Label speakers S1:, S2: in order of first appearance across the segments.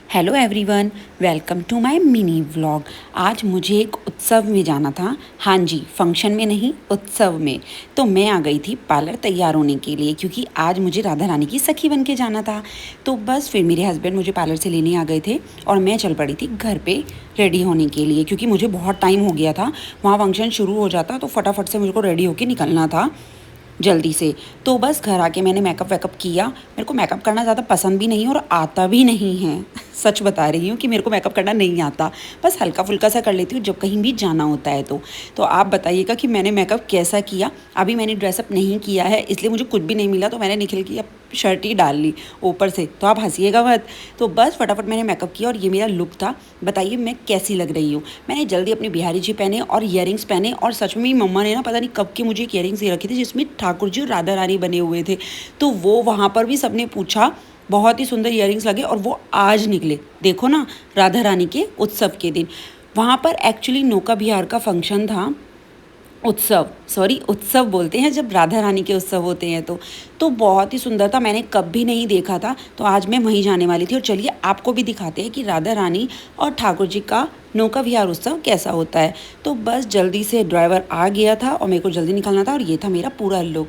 S1: Hello everyone, welcome to my mini vlog. आज मुझे एक उत्सव में जाना था। हाँ जी, फंक्शन में नहीं, उत्सव में। तो मैं आ गई थी पार्लर तैयार होने के लिए, क्योंकि आज मुझे राधा रानी की सखी बन के जाना था। तो बस फिर मेरे हस्बैंड मुझे पार्लर से लेने आ गए थे और मैं चल पड़ी थी घर पे रेडी होने के लिए, क्योंकि मुझे बहुत टाइम हो गया था। वहाँ फंक्शन शुरू हो जाता तो फटाफट से मुझको रेडी होके निकलना था जल्दी से। तो बस घर आके मैंने मेकअप वेकअप किया। मेरे को मेकअप करना ज़्यादा पसंद भी नहीं है और आता भी नहीं है। सच बता रही हूँ कि मेरे को मेकअप करना नहीं आता। बस हल्का फुल्का सा कर लेती हूँ जब कहीं भी जाना होता है तो आप बताइएगा कि मैंने मेकअप कैसा किया। अभी मैंने ड्रेसअप नहीं किया है, इसलिए मुझे कुछ भी नहीं मिला, तो मैंने निखिल की शर्ट ही डाल ली ऊपर से, तो आप हंसीएगा मत। तो बस फटाफट मैंने मेकअप किया और ये मेरा लुक था। बताइए मैं कैसी लग रही हूँ। मैंने जल्दी अपने बिहारी जी पहने और ईयरिंग्स पहने, और सच में मेरी मम्मा ने ना पता नहीं कब की मुझे एक ईयरिंग्स दे रखी थी जिसमें ठाकुर जी और राधा रानी बने हुए थे। तो वो वहाँ पर भी सबने पूछा, बहुत ही सुंदर ईयरिंग्स लगे, और वो आज निकले। देखो ना, राधा रानी के उत्सव के दिन वहाँ पर एक्चुअली नौका विहार का फंक्शन था। उत्सव बोलते हैं जब राधा रानी के उत्सव होते हैं। तो बहुत ही सुंदर था, मैंने कभी नहीं देखा था। तो आज मैं वहीं जाने वाली थी, और चलिए आपको भी दिखाते हैं कि राधा रानी और ठाकुर जी का नौका विहार उत्सव कैसा होता है। तो बस जल्दी से ड्राइवर आ गया था और मेरे को जल्दी निकलना था, और ये था मेरा पूरा लुक।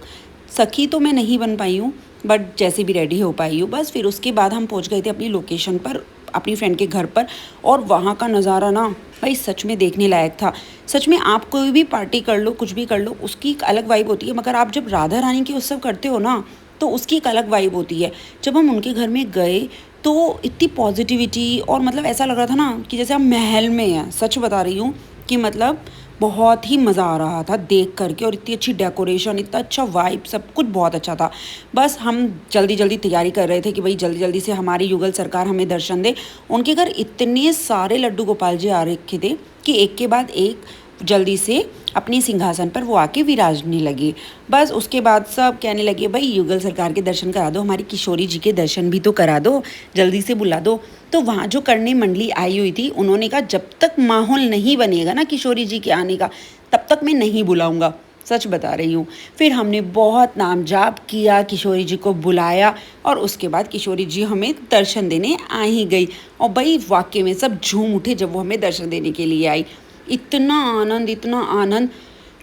S1: सखी तो मैं नहीं बन पाई हूँ, बट जैसे भी रेडी हो पाई हूँ। बस फिर उसके बाद हम पहुँच गए थे अपनी लोकेशन पर, अपनी फ्रेंड के घर पर। और वहाँ का नज़ारा ना भाई सच में देखने लायक था। सच में आप कोई भी पार्टी कर लो, कुछ भी कर लो, उसकी एक अलग वाइब होती है, मगर आप जब राधा रानी के उत्सव करते हो ना, तो उसकी एक अलग वाइब होती है। जब हम उनके घर में गए तो इतनी पॉजिटिविटी, और मतलब ऐसा लग रहा था ना कि जैसे हम महल में हैं। सच बता रही हूँ कि मतलब बहुत ही मज़ा आ रहा था देख करके, और इतनी अच्छी डेकोरेशन, इतना अच्छा वाइब, सब कुछ बहुत अच्छा था। बस हम जल्दी जल्दी तैयारी कर रहे थे कि भाई जल्दी जल्दी से हमारी युगल सरकार हमें दर्शन दे। उनके घर इतने सारे लड्डू गोपाल जी आ रखे थे कि एक के बाद एक जल्दी से अपनी सिंहासन पर वो आके विराजने लगे। बस उसके बाद सब कहने लगे, भाई युगल सरकार के दर्शन करा दो, हमारी किशोरी जी के दर्शन भी तो करा दो, जल्दी से बुला दो। तो वहाँ जो करनी मंडली आई हुई थी, उन्होंने कहा जब तक माहौल नहीं बनेगा ना किशोरी जी के आने का, तब तक मैं नहीं बुलाऊंगा। सच बता रही हूँ। फिर हमने बहुत नाम जाप किया, किशोरी जी को बुलाया, और उसके बाद किशोरी जी हमें दर्शन देने आ ही गई। और भाई वाकई में सब झूम उठे जब वो हमें दर्शन देने के लिए आई। इतना आनंद, इतना आनंद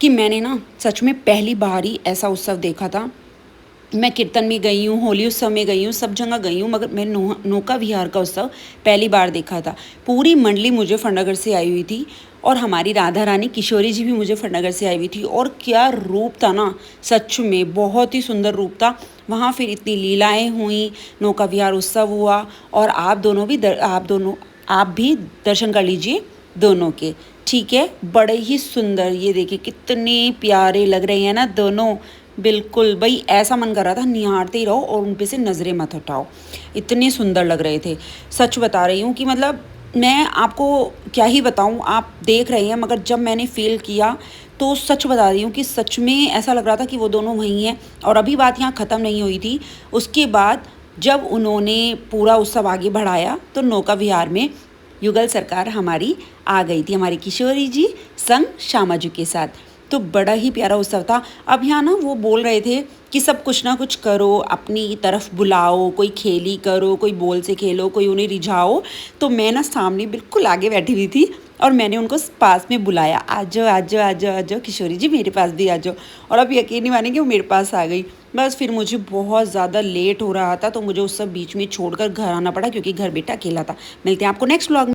S1: कि मैंने ना सच में पहली बार ही ऐसा उत्सव देखा था। मैं कीर्तन में गई हूँ, होली उत्सव में गई हूँ, सब जगह गई हूँ, मगर मैं नौका विहार का उत्सव पहली बार देखा था। पूरी मंडली मुजफ्फरनगर से आई हुई थी, और हमारी राधा रानी किशोरी जी भी मुजफ्फरनगर से आई हुई थी। और क्या रूप था ना, सच में बहुत ही सुंदर रूप था। वहाँ फिर इतनी लीलाएं हुई, नौका विहार उत्सव हुआ, और आप भी दर्शन कर लीजिए दोनों के। ठीक है, बड़े ही सुंदर, ये देखिए कितने प्यारे लग रहे हैं ना दोनों। बिल्कुल भाई ऐसा मन कर रहा था निहारते ही रहो और उन पे से नज़रें मत हटाओ, इतने सुंदर लग रहे थे। सच बता रही हूँ कि मतलब मैं आपको क्या ही बताऊँ, आप देख रहे हैं, मगर जब मैंने फील किया तो सच बता रही हूँ कि सच में ऐसा लग रहा था कि वो दोनों वहीं हैं। और अभी बात यहाँ ख़त्म नहीं हुई थी। उसके बाद जब उन्होंने पूरा उत्सव आगे बढ़ाया तो नौका विहार में युगल सरकार हमारी आ गई थी, हमारी किशोरी जी संग श्यामा जी के साथ। तो बड़ा ही प्यारा उत्सव था। अब यहाँ ना वो बोल रहे थे कि सब कुछ ना कुछ करो, अपनी तरफ बुलाओ, कोई खेली करो, कोई बॉल से खेलो, कोई उन्हें रिझाओ। तो मैं ना सामने बिल्कुल आगे बैठी हुई थी, और मैंने उनको पास में बुलाया, आ जाओ आ जाओ आ जाओ आ जाओ किशोरी जी, मेरे पास भी आ जाओ। और अब यकीन नहीं मानेंगे, वो मेरे पास आ गई। बस फिर मुझे बहुत ज़्यादा लेट हो रहा था, तो मुझे उस सब बीच में छोड़कर घर आना पड़ा, क्योंकि घर बेटा अकेला था। मिलते हैं आपको नेक्स्ट व्लॉग में।